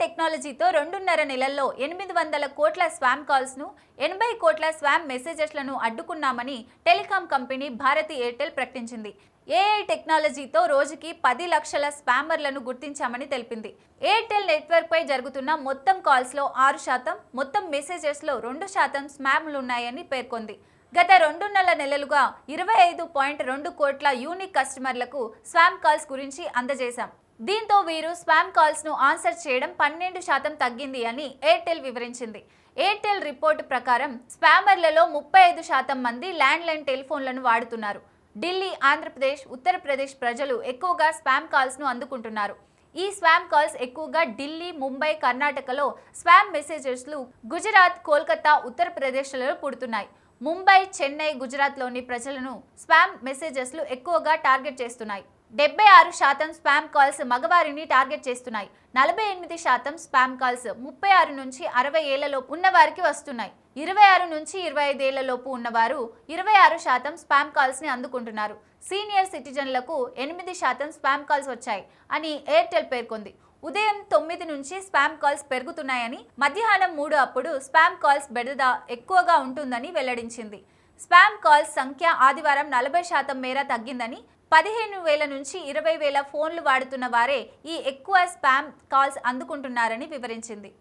టెక్నాలజీతో 2.5 నెలల్లో 800 కోట్ల స్పామ్ కాల్స్ను 80 కోట్ల స్పామ్ మెసేజెస్లను అడ్డుకున్నామని టెలికాం కంపెనీ భారతి ఎయిర్టెల్ ప్రకటించింది. ఏఐ టెక్నాలజీతో రోజుకి 10 లక్షల స్పామర్లను గుర్తించామని తెలిపింది. ఎయిర్టెల్ నెట్వర్క్ పై జరుగుతున్న మొత్తం కాల్స్లో 6%, మొత్తం మెసేజెస్లో 2% స్పామ్లున్నాయని పేర్కొంది. గత 2.5 నెలలుగా 25.2 కోట్ల యూనిక్ కస్టమర్లకు స్పామ్ కాల్స్ గురించి అందజేశాం. దీంతో వీరు స్పామ్ కాల్స్ ను ఆన్సర్ చేయడం 12% తగ్గింది అని ఎయిర్టెల్ వివరించింది. ఎయిర్టెల్ రిపోర్టు ప్రకారం స్పామర్లలో 35% మంది ల్యాండ్లైన్ టెలిఫోన్లను వాడుతున్నారు. ఢిల్లీ, ఆంధ్రప్రదేశ్, ఉత్తరప్రదేశ్ ప్రజలు ఎక్కువగా స్పామ్ కాల్స్ ను అందుకుంటున్నారు. ఈ స్పామ్ కాల్స్ ఎక్కువగా ఢిల్లీ, ముంబై, కర్ణాటకలో స్పామ్ మెసేజెస్లు గుజరాత్, కోల్కతా, ఉత్తరప్రదేశ్లలో పుడుతున్నాయి. ముంబై, చెన్నై, గుజరాత్లోని ప్రజలను స్పామ్ మెసేజెస్లు ఎక్కువగా టార్గెట్ చేస్తున్నాయి. 76% స్పామ్ కాల్స్ మగవారిని టార్గెట్ చేస్తున్నాయి. 48% స్పామ్ కాల్స్ 36 నుంచి 60 ఏళ్లలోపు ఉన్నవారికి వస్తున్నాయి. 26 నుంచి 25 ఏళ్లలోపు ఉన్నవారు 26% స్పామ్ కాల్స్ ని అందుకుంటున్నారు. సీనియర్ సిటిజన్లకు 8% స్పామ్ కాల్స్ వచ్చాయి అని ఎయిర్టెల్ పేర్కొంది. ఉదయం 9 నుంచి స్పామ్ కాల్స్ పెరుగుతున్నాయని, మధ్యాహ్నం 3 అప్పుడు స్పామ్ కాల్స్ బెడద ఎక్కువగా ఉంటుందని వెల్లడించింది. స్పామ్ కాల్స్ సంఖ్య ఆదివారం 40% మేర తగ్గిందని, 15,000 నుంచి 20,000 ఫోన్లు వాడుతున్న వారే ఈ ఎక్కువ స్పామ్ కాల్స్ అందుకుంటున్నారని వివరించింది.